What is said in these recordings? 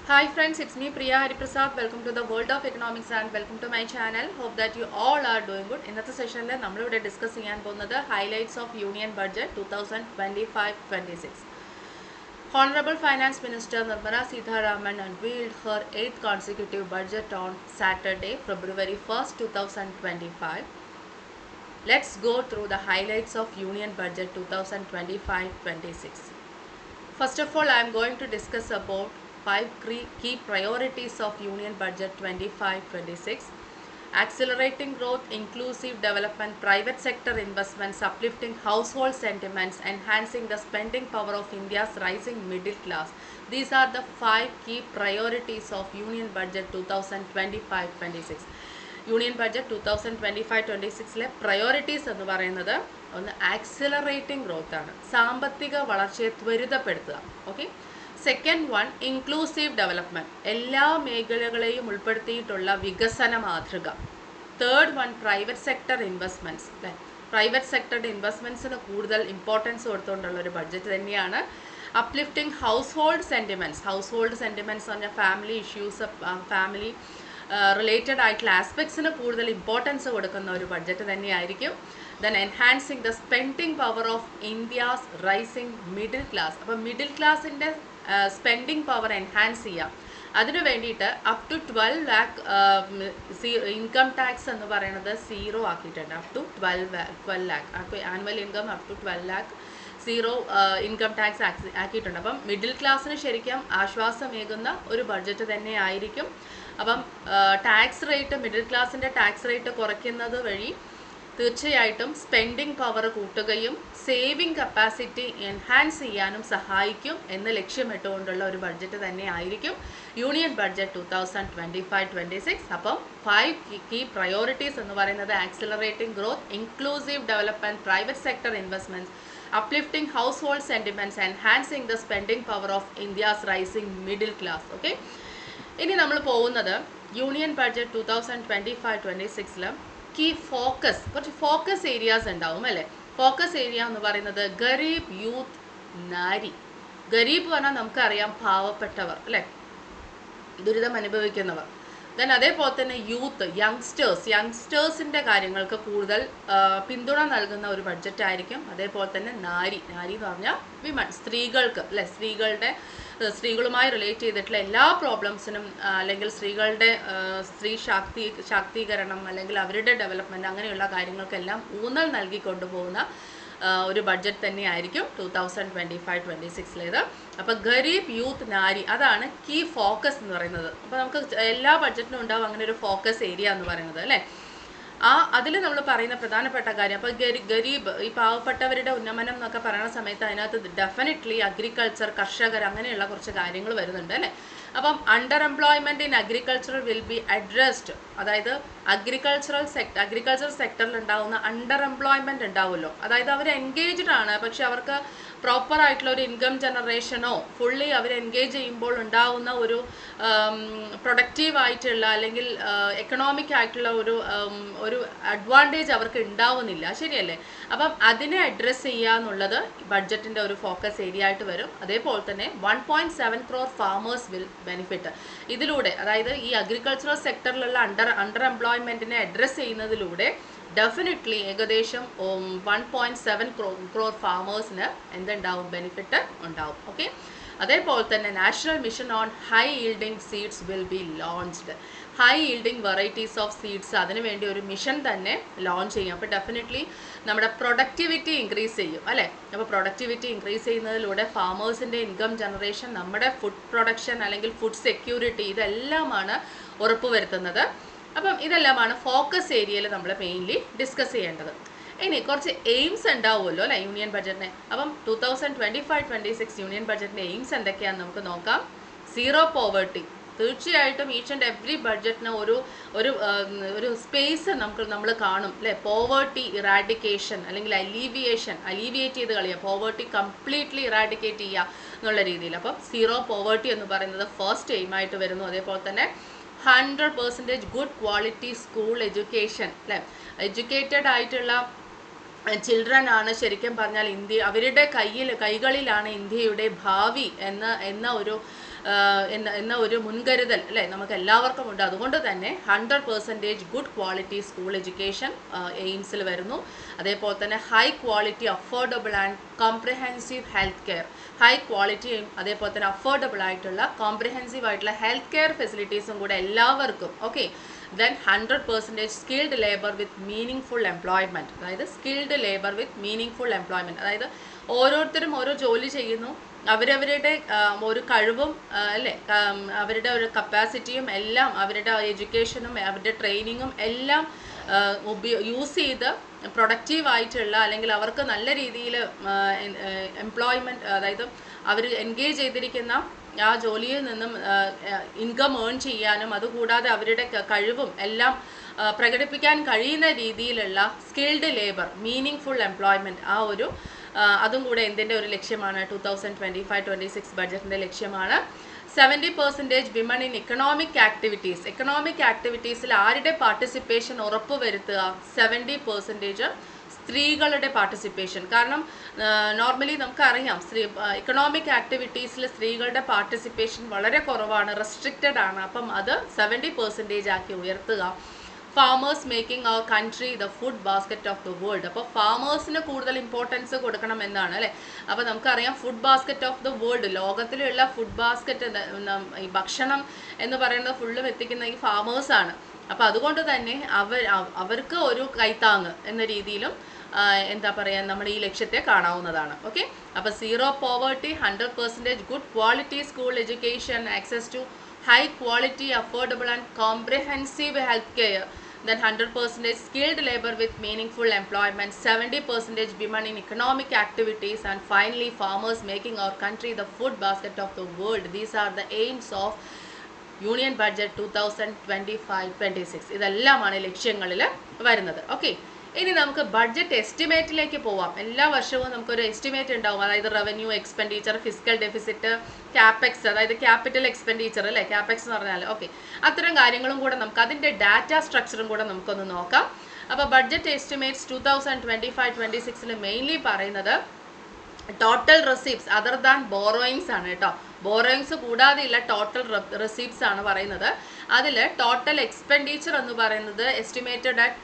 Hi friends, it's me Priya Hariprasad. Welcome to the world of economics and welcome to my channel. Hope that you all are doing good. In this session, we will discuss the highlights of Union Budget 2025-26. Honorable Finance Minister Nirmala Sitharaman unveiled her 8th consecutive budget on Saturday, February 1st, 2025. Let's go through the highlights of Union Budget 2025-26. First of all, I am going to discuss about 5 key priorities of Union Budget 25-26. Accelerating growth, inclusive development, private sector investments, uplifting household sentiments, enhancing the spending power of India's rising middle class. These are the 5 key priorities of Union Budget 2025-26. Union budget 2025-26 priorities എന്ന് പറയുന്നത് ഒന്ന് accelerating growth ആണ്, സാമ്പത്തിക വളർച്ചയെ ത്വരിതപ്പെടുത്തുക. Okay. Second one inclusive development, എല്ലാ മേഖലകളെയും ഉൾപ്പെടുത്തിയിട്ടുള്ള വികസന മാതൃക. Third one private sector investments, അല്ലേ, പ്രൈവറ്റ് സെക്ടറുടെ ഇൻവെസ്റ്റ്മെൻറ്റ്സിന് കൂടുതൽ ഇമ്പോർട്ടൻസ് കൊടുത്തുകൊണ്ടുള്ള ഒരു ബഡ്ജറ്റ് തന്നെയാണ്. Uplifting household sentiments, household sentiments പറഞ്ഞാൽ ഫാമിലി ഇഷ്യൂസ്, ഫാമിലി റിലേറ്റഡ് ആയിട്ടുള്ള ആസ്പെക്ട്സിന് കൂടുതൽ ഇമ്പോർട്ടൻസ് കൊടുക്കുന്ന ഒരു ബഡ്ജറ്റ് തന്നെയായിരിക്കും. Then enhancing the spending power of India's rising middle class. അപ്പോൾ മിഡിൽ ക്ലാസിൻ്റെ സ്പെൻഡിങ് പവർ എൻഹാൻസ് ചെയ്യാം. അതിനു വേണ്ടിയിട്ട് up to 12 lakh income tax എന്ന് പറയുന്നത് 0 ആക്കിയിട്ടുണ്ട്. അപ് ടു 12 lakh അപ്പോൾ annual income up to 12 lakh 0 income tax ആക്കിയിട്ടുണ്ട്. അപ്പം മിഡിൽ ക്ലാസ്സിന് ശരിക്കും ആശ്വാസമേകുന്ന ഒരു ബഡ്ജറ്റ് തന്നെ ആയിരിക്കും. അപ്പം ടാക്സ് റേറ്റ്, മിഡിൽ ക്ലാസ്സിൻ്റെ ടാക്സ് റേറ്റ് കുറയ്ക്കുന്നത് വഴി തീർച്ചയായിട്ടും സ്പെൻഡിങ് പവർ കൂട്ടുകയും സേവിങ് കപ്പാസിറ്റി എൻഹാൻസ് ചെയ്യാനും സഹായിക്കും എന്ന് ലക്ഷ്യമിട്ടുകൊണ്ടുള്ള ഒരു ബഡ്ജറ്റ് തന്നെ ആയിരിക്കും യൂണിയൻ ബഡ്ജറ്റ് 2025-26. അപ്പം 5 കീ പ്രയോറിറ്റീസ് എന്ന് പറയുന്നത് accelerating growth, inclusive development, private sector investments, uplifting household sentiments, enhancing the spending power of India's rising middle class. Okay. ഇനി നമ്മൾ പോകുന്നത് യൂണിയൻ ബഡ്ജറ്റ് 2025-26 കീ ഫോക്കസ്, കുറച്ച് ഫോക്കസ് ഏരിയാസ് ഉണ്ടാവും അല്ലേ. ഫോക്കസ് ഏരിയ എന്ന് പറയുന്നത് ഗരീബ്, യൂത്ത്, നാരി. ഗരീബ് പറഞ്ഞാൽ നമുക്കറിയാം പാവപ്പെട്ടവർ അല്ലേ, ദുരിതം അനുഭവിക്കുന്നവർ. ദെൻ അതേപോലെ തന്നെ യൂത്ത്, യങ്സ്റ്റേഴ്സിൻ്റെ കാര്യങ്ങൾക്ക് കൂടുതൽ പിന്തുണ നൽകുന്ന ഒരു ബഡ്ജറ്റ് ആയിരിക്കും. അതേപോലെ തന്നെ നാരി എന്ന് പറഞ്ഞാൽ വിമൺ, സ്ത്രീകൾക്ക് അല്ലെ, സ്ത്രീകളുമായി റിലേറ്റ് ചെയ്തിട്ടുള്ള എല്ലാ പ്രോബ്ലംസിനും അല്ലെങ്കിൽ സ്ത്രീ ശാക്തീകരണം അല്ലെങ്കിൽ അവരുടെ ഡെവലപ്മെൻറ്റ് അങ്ങനെയുള്ള കാര്യങ്ങൾക്കെല്ലാം ഊന്നൽ നൽകിക്കൊണ്ടുപോകുന്ന ഒരു ബഡ്ജറ്റ് തന്നെയായിരിക്കും 2025-26 അപ്പോൾ ഗരീബ്, യൂത്ത്, നാരി അതാണ് കീ ഫോക്കസ് എന്ന് പറയുന്നത്. അപ്പോൾ നമുക്ക് എല്ലാ ബഡ്ജറ്റിനും ഉണ്ടാവും അങ്ങനെ ഒരു ഫോക്കസ് ഏരിയ എന്ന് പറയുന്നത് അല്ലേ. അതിൽ നമ്മൾ പറയുന്ന പ്രധാനപ്പെട്ട കാര്യം, അപ്പോൾ ഗരീബ്, ഈ പാവപ്പെട്ടവരുടെ ഉന്നമനം എന്നൊക്കെ പറയുന്ന സമയത്ത് അതിനകത്ത് ഡെഫിനറ്റ്ലി അഗ്രികൾച്ചർ, കർഷകർ അങ്ങനെയുള്ള കുറച്ച് കാര്യങ്ങൾ വരുന്നുണ്ട് അല്ലേ. അപ്പം under employment in agriculture will be addressed. അതായത് അഗ്രികൾച്ചർ സെക്ടറിൽ ഉണ്ടാകുന്ന അണ്ടർ എംപ്ലോയ്മെൻറ്റ് ഉണ്ടാവുമല്ലോ, അതായത് അവർ എൻഗേജ്ഡ് ആണ് പക്ഷെ അവർക്ക് പ്രോപ്പർ ആയിട്ടുള്ള ഒരു ഇൻകം ജനറേഷനോ ഫുള്ളി അവർ എൻഗേജ് ചെയ്യുമ്പോൾ ഉണ്ടാവുന്ന ഒരു പ്രൊഡക്റ്റീവ് ആയിട്ടുള്ള അല്ലെങ്കിൽ എക്കണോമിക് ആയിട്ടുള്ള ഒരു അഡ്വാൻറ്റേജ് അവർക്ക് ഉണ്ടാവുന്നില്ല, ശരിയല്ലേ. അപ്പം അതിനെ അഡ്രസ്സ് ചെയ്യുക എന്നുള്ളത് ബഡ്ജറ്റിൻ്റെ ഒരു ഫോക്കസ് ഏരിയ ആയിട്ട് വരും. അതേപോലെ തന്നെ 1.7 crore ഫാമേഴ്സ് വിൽ ബെനിഫിറ്റ്. ഇതിലൂടെ അതായത് ഈ അഗ്രികൾച്ചറൽ സെക്ടറിലുള്ള അണ്ടർ എംപ്ലോയ്മെൻറ്റിനെ അഡ്രസ്സ് ചെയ്യുന്നതിലൂടെ ഡെഫിനറ്റ്ലി ഏകദേശം 1.7 crore ഫാമേഴ്സിന് എന്തുണ്ടാവും, ബെനിഫിറ്റ് ഉണ്ടാവും. ഓക്കെ. അതേപോലെ തന്നെ national mission on high yielding seeds will be launched. High yielding varieties of seeds, അതിനുവേണ്ടി ഒരു മിഷൻ തന്നെ ലോഞ്ച് ചെയ്യും. അപ്പോൾ ഡെഫിനറ്റ്ലി നമ്മുടെ പ്രൊഡക്ടിവിറ്റി ഇൻക്രീസ് ചെയ്യും അല്ലേ. അപ്പോൾ പ്രൊഡക്ടിവിറ്റി ഇൻക്രീസ് ചെയ്യുന്നതിലൂടെ ഫാമേഴ്സിൻ്റെ ഇൻകം ജനറേഷൻ, നമ്മുടെ ഫുഡ് പ്രൊഡക്ഷൻ അല്ലെങ്കിൽ ഫുഡ് സെക്യൂരിറ്റി ഇതെല്ലാമാണ് ഉറപ്പുവരുത്തുന്നത്. അപ്പം ഇതെല്ലാമാണ് ഫോക്കസ് ഏരിയയിൽ നമ്മൾ മെയിൻലി ഡിസ്കസ് ചെയ്യേണ്ടത്. ഇനി കുറച്ച് എയിംസ് ഉണ്ടാവുമല്ലോ അല്ലേ യൂണിയൻ ബഡ്ജറ്റിനെ. അപ്പം 2025-26 യൂണിയൻ ബഡ്ജറ്റിൻ്റെ എയിംസ് എന്തൊക്കെയാണെന്ന് നമുക്ക് നോക്കാം. സീറോ പോവേർട്ടി, തീർച്ചയായിട്ടും ഈച്ച് ആൻഡ് എവ്രി ബഡ്ജറ്റിന് ഒരു സ്പേസ് നമ്മൾ കാണും അല്ലേ. പോവേർട്ടി ഇറാഡിക്കേഷൻ അല്ലെങ്കിൽ അലീവിയേറ്റ് ചെയ്ത് കളയുക, പോവേർട്ടി കംപ്ലീറ്റ്ലി ഇറാഡിക്കേറ്റ് ചെയ്യുക എന്നുള്ള രീതിയിൽ. അപ്പം സീറോ പോവേർട്ടി എന്ന് പറയുന്നത് ഫസ്റ്റ് എയിമായിട്ട് വരുന്നു. അതേപോലെ തന്നെ 100% ഗുഡ് ക്വാളിറ്റി സ്കൂൾ എഡ്യൂക്കേഷൻ അല്ലേ. എഡ്യൂക്കേറ്റഡ് ആയിട്ടുള്ള ചിൽഡ്രൻ ആണ് ശരിക്കും പറഞ്ഞാൽ അവരുടെ കൈകളിലാണ് ഇന്ത്യയുടെ ഭാവി എന്ന ഒരു എന്ന ഒരു മുൻകരുതൽ അല്ലേ നമുക്ക് എല്ലാവർക്കും ഉണ്ട്. അതുകൊണ്ട് തന്നെ 100% ഗുഡ് ക്വാളിറ്റി സ്കൂൾ എഡ്യൂക്കേഷൻ എയിംസിൽ വരുന്നു. അതേപോലെ തന്നെ high quality affordable and comprehensive health care, high ക്വാളിറ്റിയും അതേപോലെ തന്നെ അഫോർഡബിൾ ആയിട്ടുള്ള കോംപ്രിഹെൻസീവ് ആയിട്ടുള്ള ഹെൽത്ത് കെയർ ഫെസിലിറ്റീസും കൂടെ എല്ലാവർക്കും. Okay, then 100% skilled labour with meaning employment, അതായത് skilled labour with meaning employment, അതായത് ഓരോരുത്തരും ഓരോ ജോലി ചെയ്യുന്നു, അവരവരുടെ ഒരു കഴിവും അല്ലേ അവരുടെ ഒരു കപ്പാസിറ്റിയും എല്ലാം അവരുടെ എഡ്യൂക്കേഷനും അവരുടെ ട്രെയിനിങ്ങും എല്ലാം യൂസ് ചെയ്ത് പ്രൊഡക്റ്റീവായിട്ടുള്ള അല്ലെങ്കിൽ അവർക്ക് നല്ല രീതിയിൽ എംപ്ലോയ്മെൻറ്റ്, അതായത് അവർ എൻഗേജ് ചെയ്തിരിക്കുന്ന ആ ജോലിയിൽ നിന്നും ഇൻകം ഏൺ ചെയ്യാനും അതുകൂടാതെ അവരുടെ കഴിവും എല്ലാം പ്രകടിപ്പിക്കാൻ കഴിയുന്ന രീതിയിലുള്ള സ്കിൽഡ് ലേബർ മീനിങ് എംപ്ലോയ്മെൻറ്റ്, ആ ഒരു അതും കൂടെ എന്തിൻ്റെ ഒരു ലക്ഷ്യമാണ് 2025-26 ബഡ്ജറ്റിൻ്റെ ലക്ഷ്യമാണ്. 70% women in economic activities, economic ആക്ടിവിറ്റീസിൽ ആരുടെ പാർട്ടിസിപ്പേഷൻ ഉറപ്പുവരുത്തുക? 70% സ്ത്രീകളുടെ പാർട്ടിസിപ്പേഷൻ. കാരണം നോർമലി നമുക്കറിയാം എക്കണോമിക് ആക്ടിവിറ്റീസിൽ സ്ത്രീകളുടെ പാർട്ടിസിപ്പേഷൻ വളരെ കുറവാണ്, റെസ്ട്രിക്റ്റഡ് ആണ്. അപ്പം അത് 70% ആക്കി ഉയർത്തുക. Farmers making our country the food basket of the world, അപ്പോൾ ഫാമേഴ്സിന് കൂടുതൽ ഇമ്പോർട്ടൻസ് കൊടുക്കണം എന്നാണ് അല്ലേ. അപ്പോൾ നമുക്കറിയാം food basket of the world, ലോകത്തിലുള്ള ഫുഡ് ബാസ്ക്കറ്റ് ഈ ഭക്ഷണം എന്ന് പറയുന്നത് ഫുള്ളും എത്തിക്കുന്ന ഈ ഫാമേഴ്സാണ്. അപ്പോൾ അതുകൊണ്ട് തന്നെ അവർക്ക് ഒരു കൈത്താങ്ങ് എന്ന രീതിയിലും എന്താ പറയുക നമ്മുടെ ഈ ലക്ഷ്യത്തെ കാണാവുന്നതാണ്. ഓക്കെ, അപ്പോൾ zero poverty, 100% good quality school education, access to high quality affordable and comprehensive health care, then 100% skilled labor with meaningful employment, 70% women in economic activities, and finally farmers making our country the food basket of the world. These are the aims of union budget 2025-26. ഇതെല്ലാമാണ് ലക്ഷ്യങ്ങളിൽ വരുന്നത്. Okay, ഇനി നമുക്ക് budget എസ്റ്റിമേറ്റിലേക്ക് പോവാം. എല്ലാ വർഷവും നമുക്കൊരു estimate ഉണ്ടാവും, അതായത് revenue, expenditure, physical deficit, capex, അതായത് ക്യാപിറ്റൽ എക്സ്പെൻഡിച്ചർ അല്ലേ, ക്യാപെക്സ് എന്ന് പറഞ്ഞാൽ. ഓക്കെ, അത്തരം കാര്യങ്ങളും കൂടെ നമുക്ക് അതിൻ്റെ ഡാറ്റ സ്ട്രക്ചറും കൂടെ നമുക്കൊന്ന് നോക്കാം. അപ്പോൾ ബഡ്ജറ്റ് എസ്റ്റിമേറ്റ്സ് 2025-26 മെയിൻലി പറയുന്നത് total receipts other than borrowings ആണ് കേട്ടോ. ബോറോയിങ്സ് കൂടാതെയുള്ള ടോട്ടൽ റെസീപ്റ്റ്സ് ആണ് പറയുന്നത്. അതിൽ ടോട്ടൽ എക്സ്പെൻഡിച്ചർ എന്ന് പറയുന്നത് എസ്റ്റിമേറ്റഡ് അറ്റ്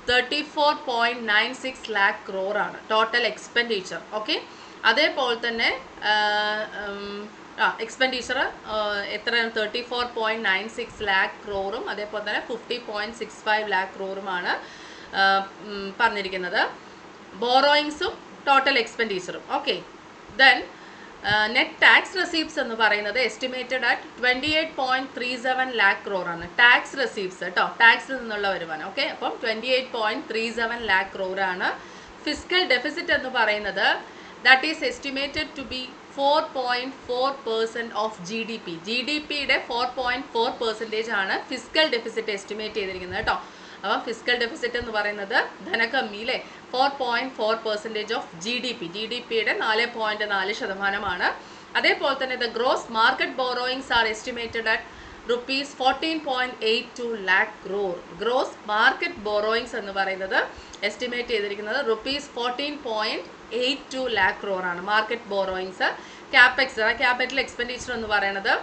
34.96 lakh crore ആണ് ടോട്ടൽ എക്സ്പെൻഡിച്ചർ. ഓക്കെ, അതേപോലെ തന്നെ എക്സ്പെൻഡിച്ചർ എത്ര 34.96 lakh crore അതേപോലെ തന്നെ 50.65 lakh crore പറഞ്ഞിരിക്കുന്നത്. ബോറോയിങ്സും ടോട്ടൽ എക്സ്പെൻഡിച്ചറും. Okay, then net tax receipts എന്ന് പറയുന്നത് എസ്റ്റിമേറ്റഡ് അറ്റ് 28.37 lakh crore ആണ് ടാക്സ് റെസീപ്റ്റ്സ് കേട്ടോ, ടാക്സിൽ നിന്നുള്ള വരുമാനം. ഓക്കെ, അപ്പം 28.37 lakh crore ആണ്. ഫിസിക്കൽ ഡെഫിസിറ്റ് എന്ന് പറയുന്നത് that is estimated to be 4.4% of GDP. GDPയുടെ 4.4% ആണ് ഫിസിക്കൽ ഡെഫിസിറ്റ് എസ്റ്റിമേറ്റ് ചെയ്തിരിക്കുന്നത് കേട്ടോ. അപ്പോൾ ഫിസിക്കൽ ഡെഫിസിറ്റ് എന്ന് പറയുന്നത് ധനകമ്മിയിലെ 4.4% ഓഫ് GDPയുടെ 4.4%. അതേപോലെ തന്നെ the gross market borrowings R estimated at rupees 14.82 lakh crore. Gross market borrowings എന്ന് പറയുന്നത് എസ്റ്റിമേറ്റ് ചെയ്തിരിക്കുന്നത് rupees 14.82 lakh crore ആണ് market borrowings. Capex capital expenditure എന്ന് പറയുന്നത്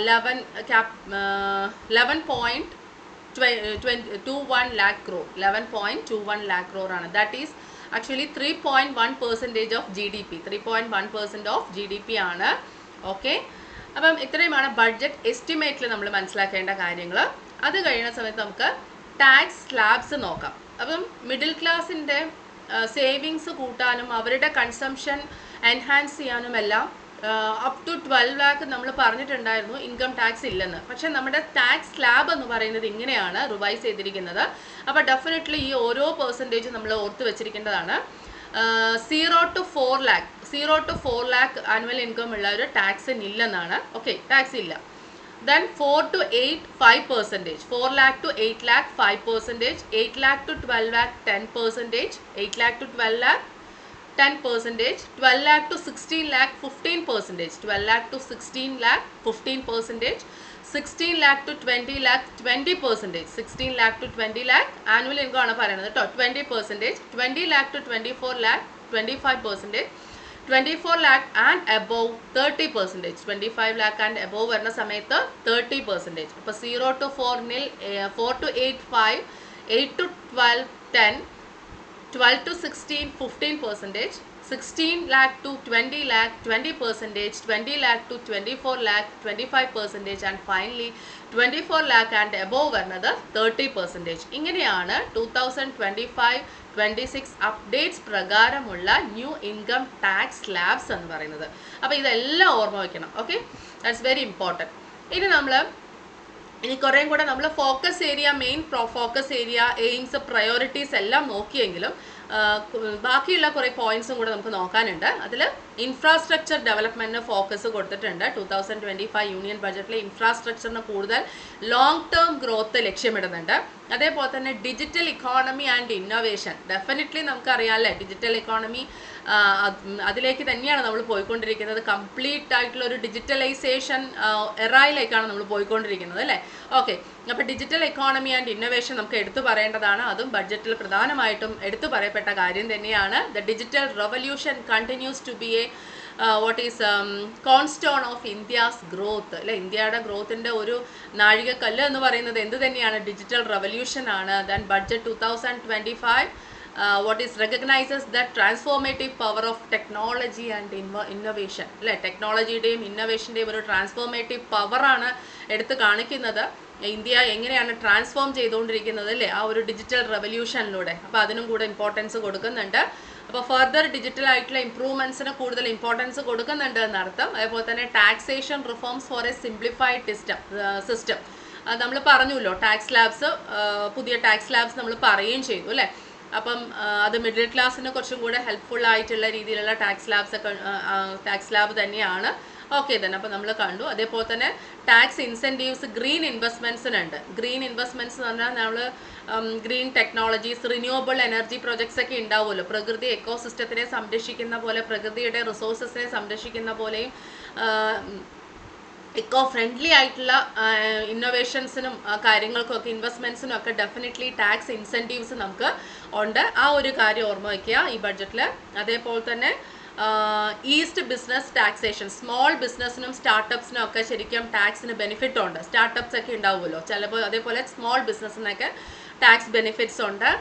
11.21 lakh crore 11.21 lakh crore ആണ്. That is actually 3.1% of GDP 3.1% of GDP ആണ്. Okay, അപ്പം ഇത്രയുമാണ് ബഡ്ജറ്റ് എസ്റ്റിമേറ്റിൽ നമ്മൾ മനസ്സിലാക്കേണ്ട കാര്യങ്ങൾ. അത് കഴിയുന്ന സമയത്ത് നമുക്ക് ടാക്സ് സ്ലാബ്സ് നോക്കാം. അപ്പം മിഡിൽ ക്ലാസിൻ്റെ സേവിങ്സ് കൂട്ടാനും അവരുടെ കൺസംഷൻ എൻഹാൻസ് ചെയ്യാനും എല്ലാം അപ് ടു 12 lakh നമ്മൾ പറഞ്ഞിട്ടുണ്ടായിരുന്നു ഇൻകം ടാക്സ് ഇല്ലെന്ന്. പക്ഷേ നമ്മുടെ ടാക്സ് സ്ലാബ് എന്ന് പറയുന്നത് ഇങ്ങനെയാണ് റിവൈസ് ചെയ്തിരിക്കുന്നത്. അപ്പോൾ ഡെഫിനറ്റ്ലി ഈ ഓരോ പെർസെൻറ്റേജും നമ്മൾ ഓർത്ത് വെച്ചിരിക്കേണ്ടതാണ്. 0 to 4 lakh ആനുവൽ ഇൻകം ഉള്ള ഒരു ടാക്സിന് ഇല്ലെന്നാണ്. ഓക്കെ, ടാക്സ് ഇല്ല. Then 4 to 8 5%, 4 lakh to 8 lakh 5%, 8 lakh to 12 lakh 10%, 8 lakh to 12 lakh 10%, 12 lakh to 16 lakh 15%, 12 lakh to 16 lakh 15%, 16 lakh to 20 lakh 20%, 16 lakh to 20 lakh annual income ആണ് പറയുന്നത് കേട്ടോ 20%, 20 lakh to 24 lakh 25%, 24 lakh and above 30%. 25 lakh and above വരുന്ന സമയത്ത് 30%. അപ്പോൾ 0 to 4 nil, 4 to 8 5, 8 to 12 10, 12 to 16 15%, 16 lakh to 20 lakh 20%, 20 lakh to 24 lakh 25%, and finally 24 lakh and above വരുന്നത് 30%. ഇങ്ങനെയാണ് 2025-26 updates പ്രകാരമുള്ള new income tax slabs എന്ന് പറയുന്നത്. അപ്പോൾ ഇതെല്ലാം ഓർമ്മ വയ്ക്കണം. Okay, that's very important. ഇനി കുറേയും കൂടെ നമ്മൾ focus area, main focus area, aims, priorities എല്ലാം നോക്കിയെങ്കിലും ബാക്കിയുള്ള കുറേ പോയിന്റ്സും കൂടെ നമുക്ക് നോക്കാനുണ്ട്. അതിൽ ഇൻഫ്രാസ്ട്രക്ചർ ഡെവലപ്മെൻറ്റിന് ഫോക്കസ് കൊടുത്തിട്ടുണ്ട്. 2025 യൂണിയൻ ബഡ്ജറ്റിലെ ഇൻഫ്രാസ്ട്രക്ചറിന് കൂടുതൽ ലോങ് ടേം ഗ്രോത്ത് ലക്ഷ്യമിടുന്നുണ്ട്. അതേപോലെ തന്നെ digital economy and innovation, definitely നമുക്കറിയാമല്ലേ, ഡിജിറ്റൽ ഇക്കോണമി അതിലേക്ക് തന്നെയാണ് നമ്മൾ പോയിക്കൊണ്ടിരിക്കുന്നത്. കംപ്ലീറ്റ് ആയിട്ടുള്ള ഒരു ഡിജിറ്റലൈസേഷൻ എറായിലേക്കാണ് നമ്മൾ പോയിക്കൊണ്ടിരിക്കുന്നത് അല്ലേ. ഓക്കെ, അപ്പോൾ ഡിജിറ്റൽ എക്കോണമി ആൻഡ് ഇന്നോവേഷൻ നമുക്ക് എടുത്തു പറയേണ്ടതാണ്. അതും ബഡ്ജറ്റിൽ പ്രധാനമായിട്ടും എടുത്തു പറയപ്പെട്ട കാര്യം തന്നെയാണ്. The digital revolution continues to be a what is cornerstone of India's growth അല്ലെ. ഇന്ത്യയുടെ ഗ്രോത്തിൻ്റെ ഒരു നാഴികക്കല്ല് എന്ന് പറയുന്നത് എന്ത് തന്നെയാണ്? ഡിജിറ്റൽ റെവല്യൂഷൻ ആണ്. Then budget 2025 what is recognizes the transformative power of technology and innovation അല്ലേ. ടെക്നോളജിയുടെയും ഇന്നോവേഷൻ്റെയും ഒരു ട്രാൻസ്ഫോർമേറ്റീവ് പവറാണ് എടുത്ത് കാണിക്കുന്നത്. ഇന്ത്യ എങ്ങനെയാണ് ട്രാൻസ്ഫോം ചെയ്തുകൊണ്ടിരിക്കുന്നത് അല്ലേ, ആ ഒരു ഡിജിറ്റൽ റെവല്യൂഷനിലൂടെ. അപ്പോൾ അതിനും കൂടെ ഇമ്പോർട്ടൻസ് കൊടുക്കുന്നുണ്ട്. അപ്പോൾ ഫർദർ ഡിജിറ്റൽ ആയിട്ടുള്ള ഇംപ്രൂവ്മെൻറ്റ്സിന് കൂടുതൽ ഇമ്പോർട്ടൻസ് കൊടുക്കുന്നുണ്ട് എന്നർത്ഥം. അതേപോലെ തന്നെ taxation reforms for a simplified system നമ്മൾ പറഞ്ഞല്ലോ. ടാക്സ് ലാബ്സ്, പുതിയ ടാക്സ് ലാബ്സ് നമ്മൾ പറയുകയും ചെയ്തു അല്ലേ. അപ്പം അത് മിഡിൽ ക്ലാസ്സിന് കുറച്ചും കൂടെ ഹെൽപ്ഫുൾ ആയിട്ടുള്ള രീതിയിലുള്ള ടാക്സ് ലാബ് തന്നെയാണ്. ഓക്കെ തന്നെ, അപ്പോൾ നമ്മൾ കണ്ടു. അതേപോലെ തന്നെ ടാക്സ് ഇൻസെൻറ്റീവ്സ് ഗ്രീൻ ഇൻവെസ്റ്റ്മെൻറ്റ്സിനുണ്ട്. ഗ്രീൻ ഇൻവെസ്റ്റ്മെൻറ്റ്സ് എന്ന് പറഞ്ഞാൽ നമ്മൾ green technologies, renewable energy projects ഒക്കെ ഉണ്ടാവുമല്ലോ. പ്രകൃതി എക്കോസിസ്റ്റത്തിനെ സംരക്ഷിക്കുന്ന പോലെ, പ്രകൃതിയുടെ റിസോഴ്സസിനെ സംരക്ഷിക്കുന്ന പോലെയും ഇക്കോ ഫ്രണ്ട്ലി ആയിട്ടുള്ള ഇന്നോവേഷൻസിനും കാര്യങ്ങൾക്കൊക്കെ, ഇൻവെസ്റ്റ്മെൻറ്റ്സിനും ഒക്കെ ഡെഫിനറ്റ്ലി ടാക്സ് ഇൻസെൻറ്റീവ്സ് നമുക്ക് ഉണ്ട്. ആ ഒരു കാര്യം ഓർമ്മ വയ്ക്കുക ഈ ബഡ്ജറ്റിൽ. അതേപോലെ തന്നെ ഈസ്റ്റ് ബിസിനസ് ടാക്സേഷൻ, സ്മോൾ ബിസിനസ്സിനും സ്റ്റാർട്ടപ്സിനും ഒക്കെ ശരിക്കും ടാക്സിന് ബെനിഫിറ്റ് ഉണ്ട്. സ്റ്റാർട്ടപ്സ് ഒക്കെ ഉണ്ടാവുമല്ലോ ചിലപ്പോൾ, അതേപോലെ സ്മോൾ ബിസിനസ്സിനൊക്കെ ടാക്സ് ബെനിഫിറ്റ്സ് ഉണ്ട്.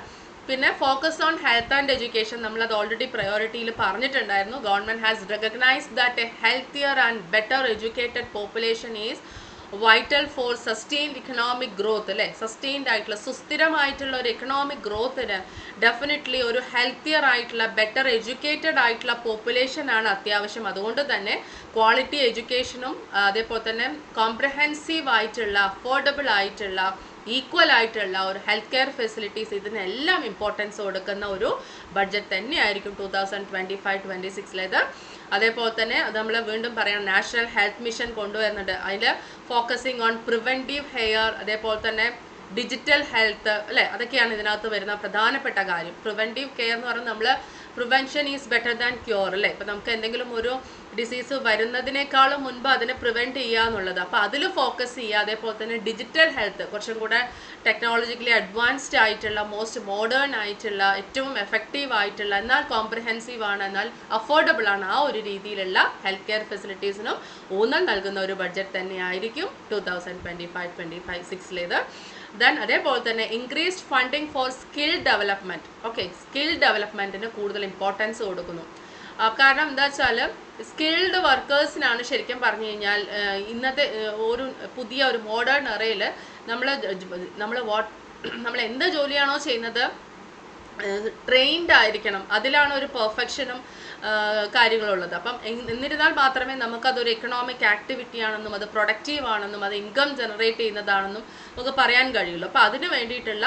പിന്നെ focus on health and education, നമ്മളത് ഓൾറെഡി പ്രയോറിറ്റിയിൽ പറഞ്ഞിട്ടുണ്ടായിരുന്നു. Government has recognised that a healthier and better educated population is vital for sustained economic growth അല്ലേ. സസ്റ്റെയിൻഡ് ആയിട്ടുള്ള സുസ്ഥിരമായിട്ടുള്ള ഒരു എക്കണോമിക് ഗ്രോത്തിന് ഡെഫിനറ്റ്ലി ഒരു ഹെൽത്തിയർ ആയിട്ടുള്ള ബെറ്റർ എഡ്യൂക്കേറ്റഡ് ആയിട്ടുള്ള പോപ്പുലേഷനാണ് അത്യാവശ്യം. അതുകൊണ്ട് തന്നെ ക്വാളിറ്റി എഡ്യൂക്കേഷനും അതേപോലെ തന്നെ കോംപ്രഹെൻസീവ് ആയിട്ടുള്ള, അഫോർഡബിൾ ആയിട്ടുള്ള, ഈക്വൽ ആയിട്ടുള്ള ഒരു ഹെൽത്ത് കെയർ ഫെസിലിറ്റീസ്, ഇതിനെല്ലാം ഇമ്പോർട്ടൻസ് കൊടുക്കുന്ന ഒരു ബഡ്ജറ്റ് തന്നെയായിരിക്കും 2025-26 അതേപോലെ തന്നെ അത് നമ്മൾ വീണ്ടും പറയാം, നാഷണൽ ഹെൽത്ത് മിഷൻ കൊണ്ടുവരുന്നുണ്ട്. അതിൽ ഫോക്കസിങ് ഓൺ പ്രിവെൻറ്റീവ് ഹെയർ, അതേപോലെ തന്നെ ഡിജിറ്റൽ ഹെൽത്ത് അല്ലേ, അതൊക്കെയാണ് ഇതിനകത്ത് വരുന്ന പ്രധാനപ്പെട്ട കാര്യം. പ്രിവെൻറ്റീവ് കെയർ എന്ന് പറയുന്നത് നമ്മൾ prevention is better than cure അല്ലേ. ഇപ്പോൾ നമുക്ക് എന്തെങ്കിലും ഒരു ഡിസീസ് വരുന്നതിനേക്കാളും മുൻപ് അതിനെ പ്രിവെൻറ്റ് ചെയ്യുക എന്നുള്ളത്. അപ്പോൾ അതിൽ ഫോക്കസ് ചെയ്യുക. അതേപോലെ തന്നെ ഡിജിറ്റൽ ഹെൽത്ത്, കുറച്ചും കൂടെ ടെക്നോളജിക്കലി അഡ്വാൻസ്ഡ് ആയിട്ടുള്ള, മോസ്റ്റ് മോഡേൺ ആയിട്ടുള്ള, ഏറ്റവും എഫക്റ്റീവ് ആയിട്ടുള്ള, എന്നാൽ കോംപ്രിഹെൻസീവ് ആണ്, എന്നാൽ അഫോർഡബിൾ ആണ്, ആ ഒരു രീതിയിലുള്ള ഹെൽത്ത് കെയർ ഫെസിലിറ്റീസിനും ഊന്നൽ നൽകുന്ന ഒരു ബഡ്ജറ്റ് തന്നെയായിരിക്കും 2025-26 ദെൻ അതേപോലെ തന്നെ increased funding for skill development. Okay, skill ഡെവലപ്മെൻറ്റിന് കൂടുതൽ ഇമ്പോർട്ടൻസ് കൊടുക്കുന്നു. കാരണം എന്താ വെച്ചാൽ സ്കിൽഡ് വർക്കേഴ്സിനാണ് ശരിക്കും പറഞ്ഞു കഴിഞ്ഞാൽ ഇന്നത്തെ ഒരു പുതിയ ഒരു മോഡേൺ എറയിൽ നമ്മൾ എന്ത് ജോലിയാണോ ചെയ്യുന്നത് ട്രെയിൻഡ് ആയിരിക്കണം. അതിലാണ് ഒരു പെർഫെക്ഷനും കാര്യങ്ങളുള്ളത്. അപ്പം എന്നിരുന്നാൽ മാത്രമേ നമുക്കതൊരു എക്കണോമിക് ആക്ടിവിറ്റി ആണെന്നും അത് പ്രൊഡക്റ്റീവ് ആണെന്നും അത് ഇൻകം ജനറേറ്റ് ചെയ്യുന്നതാണെന്നും നമുക്ക് പറയാൻ കഴിയുള്ളൂ. അപ്പോൾ അതിന് വേണ്ടിയിട്ടുള്ള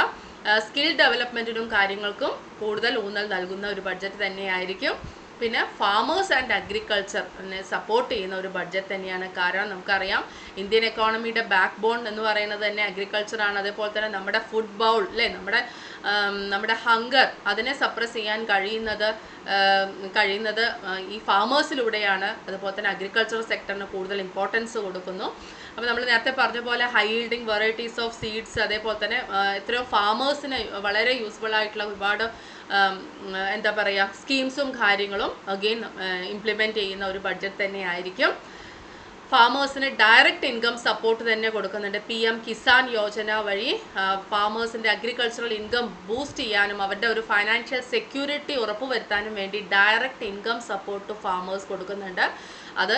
സ്കിൽ ഡെവലപ്മെൻറ്റിനും കാര്യങ്ങൾക്കും കൂടുതൽ ഊന്നൽ നൽകുന്ന ഒരു ബഡ്ജറ്റ് തന്നെയായിരിക്കും. പിന്നെ ഫാമേഴ്സ് ആൻഡ് അഗ്രികൾച്ചറിനെ സപ്പോർട്ട് ചെയ്യുന്ന ഒരു ബഡ്ജറ്റ് തന്നെയാണ്. കാരണം നമുക്കറിയാം ഇന്ത്യൻ എക്കോണമിയുടെ ബാക്ക് ബോൺ എന്ന് പറയുന്നത് തന്നെ അഗ്രികൾച്ചറാണ്. അതേപോലെ തന്നെ നമ്മുടെ ഫുഡ് ബൗൾ അല്ലേ, നമ്മുടെ നമ്മുടെ ഹങ്കർ അതിനെ സപ്രസ് ചെയ്യാൻ കഴിയുന്നത് ഈ ഫാമേഴ്സിലൂടെയാണ്. അതുപോലെ തന്നെ അഗ്രികൾച്ചർ സെക്ടറിന് കൂടുതൽ ഇമ്പോർട്ടൻസ് കൊടുക്കുന്നു. അപ്പോൾ നമ്മൾ നേരത്തെ പറഞ്ഞ പോലെ high yielding varieties of seeds, അതേപോലെ തന്നെ എത്രയോ ഫാമേഴ്സിന് വളരെ യൂസ്ഫുൾ ആയിട്ടുള്ള ഒരുപാട് എന്താ പറയുക സ്കീംസും കാര്യങ്ങളും അഗെയിൻ ഇംപ്ലിമെൻറ്റ് ചെയ്യുന്ന ഒരു ബഡ്ജറ്റ് തന്നെയായിരിക്കും. ഫാമേഴ്സിന് ഡയറക്റ്റ് ഇൻകം സപ്പോർട്ട് തന്നെ കൊടുക്കുന്നുണ്ട്. PM കിസാൻ യോജന വഴി ഫാമേഴ്സിൻ്റെ അഗ്രികൾച്ചറൽ ഇൻകം ബൂസ്റ്റ് ചെയ്യാനും അവരുടെ ഒരു ഫൈനാൻഷ്യൽ സെക്യൂരിറ്റി ഉറപ്പുവരുത്താനും വേണ്ടി direct income support to farmers കൊടുക്കുന്നുണ്ട്. അത്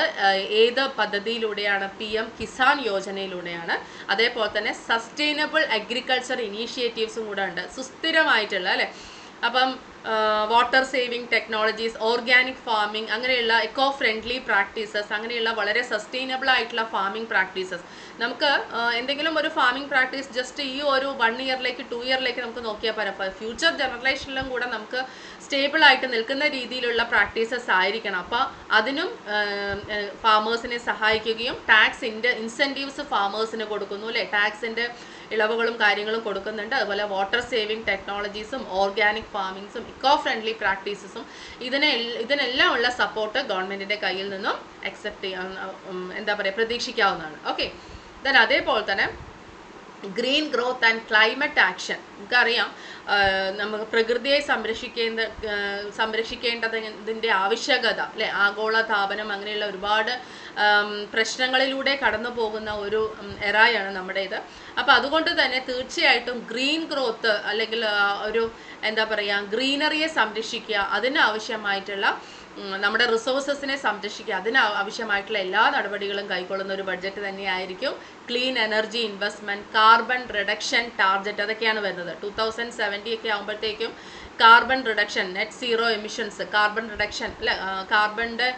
ഏത് പദ്ധതിയിലൂടെയാണ്? PM കിസാൻ യോജനയിലൂടെയാണ്. അതേപോലെ തന്നെ സസ്റ്റൈനബിൾ അഗ്രികൾച്ചർ ഇനീഷ്യേറ്റീവ്സും കൂടെ ഉണ്ട്, സുസ്ഥിരമായിട്ടുള്ള അല്ലേ. അപ്പം water saving technologies, organic farming, അങ്ങനെയുള്ള എക്കോ ഫ്രണ്ട്ലി പ്രാക്ടീസസ്, അങ്ങനെയുള്ള വളരെ സസ്റ്റൈനബിൾ ആയിട്ടുള്ള ഫാമിംഗ് പ്രാക്ടീസസ്. നമുക്ക് എന്തെങ്കിലും ഒരു ഫാമിംഗ് പ്രാക്ടീസ് ജസ്റ്റ് ഈ ഒരു 1 ഇയറിലേക്ക് 2 ഇയറിലേക്ക് നമുക്ക് നോക്കിയാൽ പറ്റും. ഫ്യൂച്ചർ ജനറേഷനിലും കൂടെ നമുക്ക് സ്റ്റേബിൾ ആയിട്ട് നിൽക്കുന്ന രീതിയിലുള്ള പ്രാക്ടീസസ് ആയിരിക്കണം. അപ്പോൾ അതിനും ഫാമേഴ്സിനെ സഹായിക്കുകയും ടാക്സ് ഇൻസെൻറ്റീവ്സ് ഫാമേഴ്സിന് കൊടുക്കുന്നു അല്ലേ. ടാക്സിൻ്റെ ഇളവുകളും കാര്യങ്ങളും കൊടുക്കുന്നുണ്ട്. അതുപോലെ വാട്ടർ സേവിങ് ടെക്നോളജീസും ഓർഗാനിക് ഫാമിങ്സും ഇക്കോ ഫ്രണ്ട്ലി പ്രാക്ടീസസും ഇതിനെല്ലാം ഉള്ള സപ്പോർട്ട് ഗവൺമെൻറ്റിൻ്റെ കയ്യിൽ നിന്നും പ്രതീക്ഷിക്കാവുന്നതാണ്. ഓക്കെ, ദെൻ അതേപോലെ തന്നെ green growth and climate action. നമുക്കറിയാം നമുക്ക് പ്രകൃതിയെ സംരക്ഷിക്കേണ്ടതിൻ്റെ ആവശ്യകത അല്ലേ. ആഗോളതാപനം അങ്ങനെയുള്ള ഒരുപാട് പ്രശ്നങ്ങളിലൂടെ കടന്നു പോകുന്ന ഒരു എറായാണ് നമ്മുടേത്. അപ്പോൾ അതുകൊണ്ട് തന്നെ തീർച്ചയായിട്ടും ഗ്രീൻ ഗ്രോത്ത് അല്ലെങ്കിൽ ഒരു ഗ്രീനറിയെ സംരക്ഷിക്കുക, അതിനാവശ്യമായിട്ടുള്ള നമ്മുടെ റിസോഴ്സസിനെ സംരക്ഷിക്കുക, ആവശ്യമായിട്ടുള്ള എല്ലാ നടപടികളും കൈക്കൊള്ളുന്ന ഒരു ബഡ്ജറ്റ് തന്നെയായിരിക്കും. Clean energy investment, carbon reduction target, അതൊക്കെയാണ് വരുന്നത്. 2070 ഒക്കെ ആകുമ്പോഴത്തേക്കും carbon reduction, net zero emissions, carbon reduction അല്ലെ, കാർബണിൻ്റെ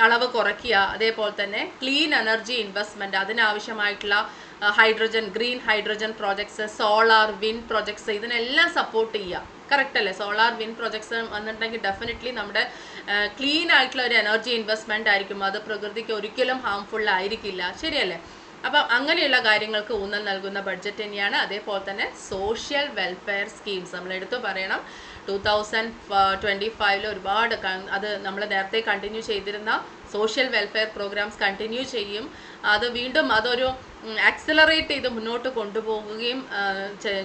അളവ് കുറയ്ക്കുക. അതേപോലെ തന്നെ ക്ലീൻ എനർജി ഇൻവെസ്റ്റ്മെൻറ്റ്, അതിനാവശ്യമായിട്ടുള്ള hydrogen, green hydrogen projects, solar, wind projects, ഇതിനെല്ലാം സപ്പോർട്ട് ചെയ്യുക. കറക്റ്റ് അല്ലേ? സോളാർ, വിൻഡ് പ്രോജക്ട്സ് വന്നിട്ടുണ്ടെങ്കിൽ ഡെഫിനറ്റ്ലി നമ്മുടെ ക്ലീൻ ആയിട്ടുള്ള ഒരു എനർജി ഇൻവെസ്റ്റ്മെൻ്റ് ആയിരിക്കും. അത് പ്രകൃതിക്ക് ഒരിക്കലും ഹാംഫുൾ ആയിരിക്കില്ല. ശരിയല്ലേ? അപ്പം അങ്ങനെയുള്ള കാര്യങ്ങൾക്ക് ഊന്നൽ നൽകുന്ന ബഡ്ജറ്റ് തന്നെയാണ്. അതേപോലെ തന്നെ സോഷ്യൽ വെൽഫെയർ സ്കീംസ് നമ്മൾ എടുത്തു പറയണം. 2025 ഒരുപാട് അത് നമ്മൾ നേരത്തെ കണ്ടിന്യൂ ചെയ്തിരുന്ന സോഷ്യൽ വെൽഫെയർ പ്രോഗ്രാംസ് കണ്ടിന്യൂ ചെയ്യും. അത് വീണ്ടും അതൊരു ആക്സിലറേറ്റ് ചെയ്ത് മുന്നോട്ട് കൊണ്ടുപോകുകയും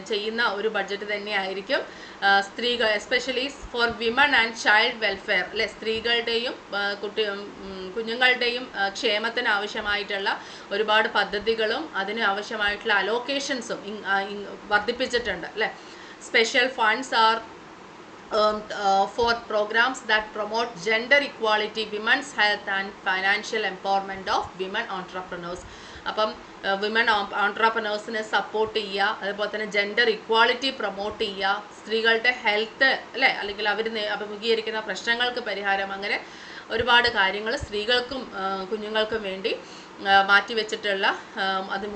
ചെയ്യുന്ന ഒരു ബഡ്ജറ്റ് തന്നെയായിരിക്കും. സ്ത്രീകൾ, especially for women and child welfare അല്ലെ, സ്ത്രീകളുടെയും കുഞ്ഞുങ്ങളുടെയും ക്ഷേമത്തിന് ആവശ്യമായിട്ടുള്ള ഒരുപാട് പദ്ധതികളും അതിന് ആവശ്യമായിട്ടുള്ള അലോക്കേഷൻസും വർദ്ധിപ്പിച്ചിട്ടുണ്ട് അല്ലേ. Special funds R for programs that promote gender equality, women's health and financial empowerment of women entrepreneurs. അപ്പം വിമൻ ഓൺട്രപ്രനേഴ്സിനെ സപ്പോർട്ട് ചെയ്യുക, അതുപോലെ തന്നെ ജെൻഡർ ഇക്വാളിറ്റി പ്രൊമോട്ട് ചെയ്യുക, സ്ത്രീകളുടെ ഹെൽത്ത് അല്ലേ, അല്ലെങ്കിൽ അവർ അഭിമുഖീകരിക്കുന്ന പ്രശ്നങ്ങൾക്ക് പരിഹാരം, അങ്ങനെ ഒരുപാട് കാര്യങ്ങൾ സ്ത്രീകൾക്കും കുഞ്ഞുങ്ങൾക്കും വേണ്ടി മാറ്റിവെച്ചിട്ടുള്ള അത്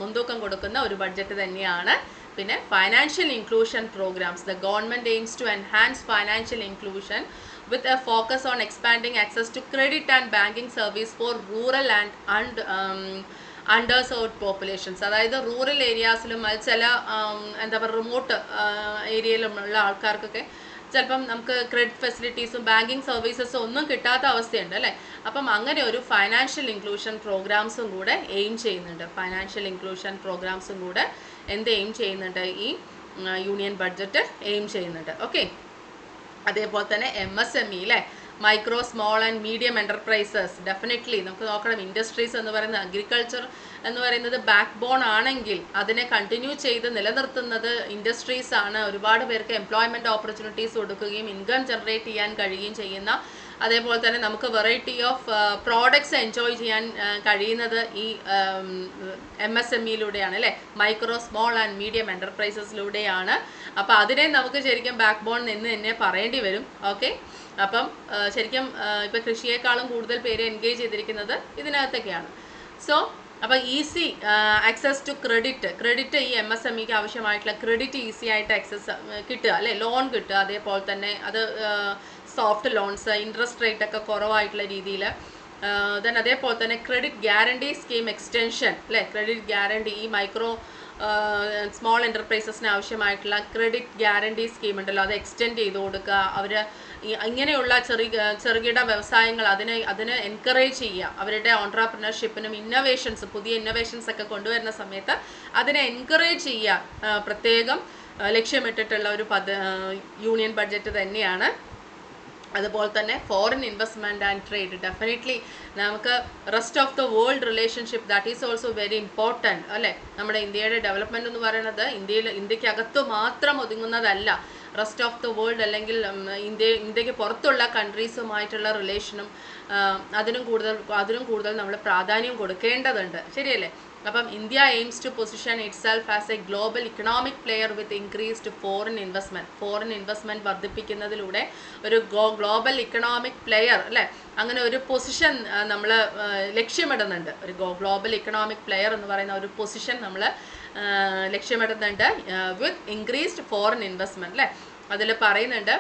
മുൻതൂക്കം കൊടുക്കുന്ന ഒരു ബഡ്ജറ്റ് തന്നെയാണ്. പിന്നെ financial inclusion programmes. The government aims to enhance financial inclusion with a focus on expanding access to credit and banking service for rural and underserved populations. അതായത് റൂറൽ ഏരിയാസിലും ചില റിമോട്ട് ഏരിയയിലുമുള്ള ആൾക്കാർക്കൊക്കെ ചിലപ്പം നമുക്ക് ക്രെഡിറ്റ് ഫെസിലിറ്റീസും ബാങ്കിങ് സർവീസസും ഒന്നും കിട്ടാത്ത അവസ്ഥയുണ്ട് അല്ലേ. അപ്പം അങ്ങനെ ഒരു ഫൈനാൻഷ്യൽ ഇൻക്ലൂഷൻ പ്രോഗ്രാംസും കൂടെ എയിം ചെയ്യുന്നുണ്ട്. ഫൈനാൻഷ്യൽ ഇൻക്ലൂഷൻ പ്രോഗ്രാംസും കൂടെ എയിം ചെയ്യുന്നുണ്ട്, ഈ യൂണിയൻ ബഡ്ജറ്റ് എയിം ചെയ്യുന്നുണ്ട്. ഓക്കെ, അതേപോലെ തന്നെ MSME അല്ലേ, micro small and medium enterprises. Definitely നമുക്ക് നോക്കണം, ഇൻഡസ്ട്രീസ് എന്ന് പറയുന്നത്, അഗ്രികൾച്ചർ എന്ന് പറയുന്നത് ബാക്ക് ബോൺ ആണെങ്കിൽ അതിനെ കണ്ടിന്യൂ ചെയ്ത് നിലനിർത്തുന്നത് ഇൻഡസ്ട്രീസ് ആണ്. ഒരുപാട് പേർക്ക് എംപ്ലോയ്മെൻറ്റ് ഓപ്പർച്യൂണിറ്റീസ് കൊടുക്കുകയും ഇൻകം ജനറേറ്റ് ചെയ്യാൻ കഴിയുകയും ചെയ്യുന്ന, അതേപോലെ തന്നെ നമുക്ക് വെറൈറ്റി ഓഫ് പ്രോഡക്ട്സ് എൻജോയ് ചെയ്യാൻ കഴിയുന്നത് ഈ MSMEയിലൂടെയാണ് അല്ലേ, മൈക്രോ സ്മോൾ ആൻഡ് മീഡിയം എൻ്റർപ്രൈസസിലൂടെയാണ്. അപ്പോൾ അതിനെ നമുക്ക് ശരിക്കും ബാക്ക് ബോൺ എന്ന് തന്നെ പറയേണ്ടി വരും. ഓക്കെ, അപ്പം ശരിക്കും ഇപ്പോൾ കൃഷിയേക്കാളും കൂടുതൽ പേര് എൻഗേജ് ചെയ്തിരിക്കുന്നത് ഇതിനകത്തൊക്കെയാണ്. സോ അപ്പോൾ ഈസി ആക്സസ് ടു ക്രെഡിറ്റ് ഈ MSMEക്ക് ആവശ്യമായിട്ടുള്ള ക്രെഡിറ്റ് ഈസി ആയിട്ട് ആക്സസ് കിട്ടുക അല്ലേ, ലോൺ കിട്ടുക. അതേപോലെ തന്നെ അത് സോഫ്റ്റ് ലോൺസ്, ഇൻട്രസ്റ്റ് റേറ്റ് ഒക്കെ കുറവായിട്ടുള്ള രീതിയിൽ. ദെൻ അതേപോലെ തന്നെ ക്രെഡിറ്റ് ഗ്യാരണ്ടി സ്കീം എക്സ്റ്റൻഷൻ അല്ലേ, ക്രെഡിറ്റ് ഗ്യാരണ്ടി ഈ മൈക്രോ സ്മോൾ എൻ്റർപ്രൈസസിന് ആവശ്യമായിട്ടുള്ള ക്രെഡിറ്റ് ഗ്യാരണ്ടി സ്കീം ഉണ്ടല്ലോ, അത് എക്സ്റ്റെൻഡ് ചെയ്ത് കൊടുക്കുക. അവർ ഇങ്ങനെയുള്ള ചെറുകിട വ്യവസായങ്ങൾ അതിന് എൻകറേജ് ചെയ്യുക. അവരുടെ ഓൺട്രപ്രണർഷിപ്പിനും പുതിയ ഇന്നോവേഷൻസ് ഒക്കെ കൊണ്ടുവരുന്ന സമയത്ത് അതിനെ എൻകറേജ് ചെയ്യുക പ്രത്യേകം ലക്ഷ്യമിട്ടിട്ടുള്ള ഒരു യൂണിയൻ ബഡ്ജറ്റ് തന്നെയാണ്. അതുപോലെ തന്നെ foreign investment and trade, definitely നമുക്ക് rest of the world relationship that is also very important അല്ലേ. നമ്മുടെ ഇന്ത്യയുടെ ഡെവലപ്മെൻറ്റ് എന്ന് പറയുന്നത് ഇന്ത്യക്കകത്ത് മാത്രം ഒതുങ്ങുന്നതല്ല. റെസ്റ്റ് ഓഫ് ദ വേൾഡ് അല്ലെങ്കിൽ ഇന്ത്യക്ക് പുറത്തുള്ള കൺട്രീസുമായിട്ടുള്ള റിലേഷനും അതിനും കൂടുതൽ നമ്മൾ പ്രാധാന്യം കൊടുക്കേണ്ടതുണ്ട്, ശരിയല്ലേ. അപ്പം India aims to position itself as a global economic player with increased foreign investment വർദ്ധിപ്പിക്കുന്നതിലൂടെ ഒരു ഗ്ലോബൽ ഇക്കണോമിക് പ്ലെയർ അല്ലേ, അങ്ങനെ ഒരു പൊസിഷൻ നമ്മൾ ലക്ഷ്യമിടുന്നുണ്ട്. ഒരു ഗ്ലോബൽ ഇക്കണോമിക് പ്ലെയർ എന്ന് പറയുന്ന ഒരു പൊസിഷൻ നമ്മൾ ലക്ഷ്യമിടുന്നുണ്ട് വിത്ത് ഇൻക്രീസ്ഡ് ഫോറിൻ ഇൻവെസ്റ്റ്മെൻറ്റ് അല്ലേ. അതിൽ പറയുന്നുണ്ട്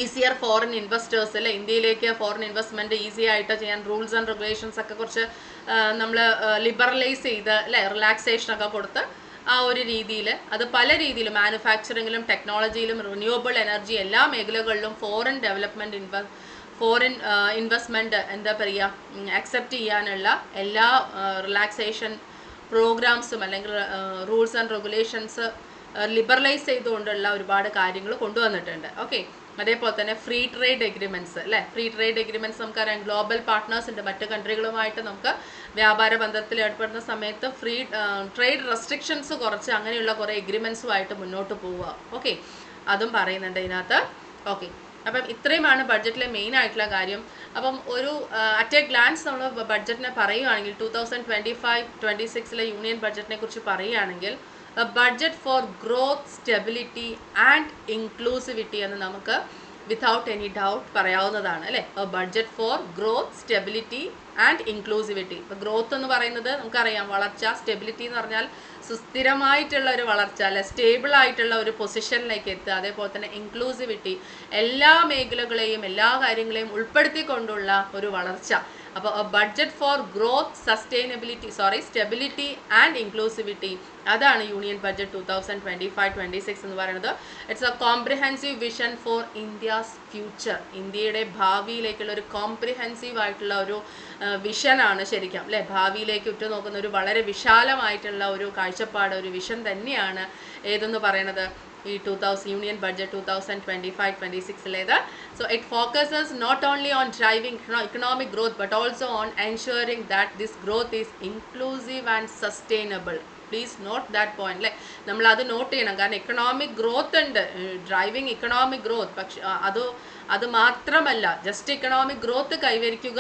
ഈസിയർ ഫോറിൻ ഇൻവെസ്റ്റേഴ്സ് അല്ലേ, ഇന്ത്യയിലേക്ക് ഫോറിൻ ഇൻവെസ്റ്റ്മെൻറ്റ് ഈസി ആയിട്ട് ചെയ്യാൻ റൂൾസ് ആൻഡ് റെഗുലേഷൻസ് ഒക്കെ കുറച്ച് നമ്മൾ ലിബറലൈസ് ചെയ്ത് അല്ലേ, റിലാക്സേഷനൊക്കെ കൊടുത്ത് ആ ഒരു രീതിയിൽ അത് പല രീതിയിലും മാനുഫാക്ചറിങ്ങിലും ടെക്നോളജിയിലും റിന്യൂവബിൾ എനർജി എല്ലാ മേഖലകളിലും ഫോറിൻ ഇൻവെസ്റ്റ്മെൻറ്റ് എന്താ പറയുക അക്സെപ്റ്റ് ചെയ്യാനുള്ള എല്ലാ റിലാക്സേഷൻ പ്രോഗ്രാംസും അല്ലെങ്കിൽ റൂൾസ് ആൻഡ് റെഗുലേഷൻസ് ലിബറലൈസ് ചെയ്തുകൊണ്ടുള്ള ഒരുപാട് കാര്യങ്ങൾ കൊണ്ടുവന്നിട്ടുണ്ട്. ഓക്കെ, അതേപോലെ തന്നെ ഫ്രീ ട്രേഡ് എഗ്രിമെൻറ്റ്സ് അല്ലേ. ഫ്രീ ട്രേഡ് എഗ്രിമെൻറ്റ്സ് നമുക്കറിയാം, ഗ്ലോബൽ പാർട്ട്നേഴ്സ് ഉണ്ട്, മറ്റ് കൺട്രികളുമായിട്ട് നമുക്ക് വ്യാപാര ബന്ധത്തിൽ ഏർപ്പെടുന്ന സമയത്ത് ഫ്രീ ട്രേഡ് റെസ്ട്രിക്ഷൻസ് കുറച്ച് അങ്ങനെയുള്ള കുറേ എഗ്രിമെൻറ്റ്സുമായിട്ട് മുന്നോട്ട് പോവുക. ഓക്കെ, അതും പറയുന്നുണ്ട് ഇതിനകത്ത്. ഓക്കെ, അപ്പം ഇത്രയുമാണ് ബഡ്ജറ്റിലെ മെയിൻ ആയിട്ടുള്ള കാര്യം. അപ്പം ഒരു അറ്റ് എ ഗ്ലാൻസ് നമ്മൾ ബഡ്ജറ്റിനെ പറയുകയാണെങ്കിൽ 2025-26 യൂണിയൻ ബഡ്ജറ്റിനെ കുറിച്ച് പറയുകയാണെങ്കിൽ A budget for growth, stability and inclusivity എന്ന് നമുക്ക് വിതൗട്ട് എനി ഡൗട്ട് പറയാവുന്നതാണ് അല്ലേ. A budget for growth, stability and inclusivity. ഇപ്പോൾ ഗ്രോത്ത് എന്ന് പറയുന്നത് നമുക്കറിയാം വളർച്ച, സ്റ്റെബിലിറ്റി എന്ന് പറഞ്ഞാൽ സുസ്ഥിരമായിട്ടുള്ള ഒരു വളർച്ച അല്ലെ, സ്റ്റേബിൾ ആയിട്ടുള്ള ഒരു പൊസിഷനിലേക്ക് എത്തുക. അതേപോലെ തന്നെ ഇൻക്ലൂസിവിറ്റി, എല്ലാ മേഖലകളെയും എല്ലാ കാര്യങ്ങളെയും ഉൾപ്പെടുത്തിക്കൊണ്ടുള്ള ഒരു വളർച്ച. അപ്പോൾ budget for growth, stability and inclusivity, അതാണ് യൂണിയൻ ബഡ്ജറ്റ് 2025-26 എന്ന് പറയുന്നത്. It's A comprehensive vision four India's future. ഇന്ത്യയുടെ ഭാവിയിലേക്കുള്ള ഒരു കോംപ്രിഹെൻസീവ് ആയിട്ടുള്ള ഒരു വിഷനാണ് ശരിക്കും അല്ലേ. ഭാവിയിലേക്ക് ഉറ്റുനോക്കുന്ന ഒരു വളരെ വിശാലമായിട്ടുള്ള ഒരു കാഴ്ചപ്പാട്, ഒരു വിഷൻ തന്നെയാണ് ഏതെന്ന് പറയുന്നത് ഈ union budget 2025-26. So it focuses not only on driving economic growth but also on ensuring that this growth is inclusive and sustainable. Please note that point അല്ലേ, നമ്മളത് നോട്ട് ചെയ്യണം. കാരണം എക്കണോമിക് ഗ്രോത്ത് ഉണ്ട്, ഡ്രൈവിങ് ഇക്കണോമിക് ഗ്രോത്ത്. പക്ഷെ അത് മാത്രമല്ല, just economic growth കൈവരിക്കുക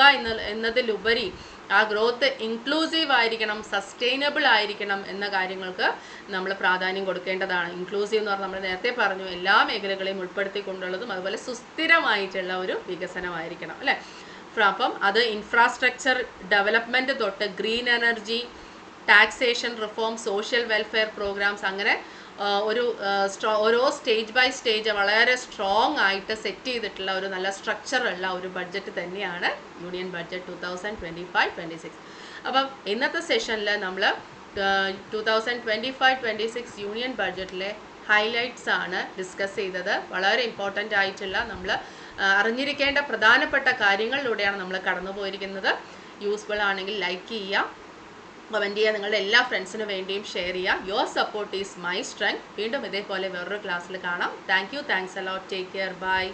എന്നതിലുപരി ആ ഗ്രോത്ത് ഇൻക്ലൂസീവ് ആയിരിക്കണം, സസ്റ്റൈനബിൾ ആയിരിക്കണം എന്ന കാര്യങ്ങൾക്ക് നമ്മൾ പ്രാധാന്യം കൊടുക്കേണ്ടതാണ്. ഇൻക്ലൂസീവ് എന്ന് പറഞ്ഞാൽ നമ്മൾ നേരത്തെ പറഞ്ഞു എല്ലാ മേഖലകളെയും ഉൾപ്പെടുത്തിക്കൊണ്ടുള്ളതും അതുപോലെ സുസ്ഥിരമായിട്ടുള്ള ഒരു വികസനമായിരിക്കണം അല്ലേ. അപ്പം അത് ഇൻഫ്രാസ്ട്രക്ചർ ഡെവലപ്മെൻറ്റ് തൊട്ട് green energy, taxation reform, social welfare programmes, അങ്ങനെ ഓരോ സ്റ്റേജ് ബൈ സ്റ്റേജ് വളരെ സ്ട്രോങ് ആയിട്ട് സെറ്റ് ചെയ്തിട്ടുള്ള ഒരു നല്ല സ്ട്രക്ചറുള്ള ഒരു ബഡ്ജറ്റ് തന്നെയാണ് യൂണിയൻ ബഡ്ജറ്റ് 2025-26. അപ്പം ഇന്നത്തെ സെഷനിൽ നമ്മൾ 2025-26 യൂണിയൻ ബഡ്ജറ്റിലെ ഹൈലൈറ്റ്സ് ആണ് ഡിസ്കസ് ചെയ്തത്. വളരെ ഇമ്പോർട്ടൻ്റ് ആയിട്ടുള്ള നമ്മൾ അറിഞ്ഞിരിക്കേണ്ട പ്രധാനപ്പെട്ട കാര്യങ്ങളിലൂടെയാണ് നമ്മൾ കടന്നു പോയിരിക്കുന്നത്. യൂസ്ഫുൾ ആണെങ്കിൽ ലൈക്ക് ചെയ്യുക, കമൻറ്റ് ചെയ്യുക, നിങ്ങളുടെ എല്ലാ ഫ്രണ്ട്സിന് വേണ്ടിയും ഷെയർ ചെയ്യുക. Your support is my strength. വീണ്ടും ഇതേപോലെ വേറൊരു ക്ലാസ്സിൽ കാണാം. Thanks a lot. Take care. By.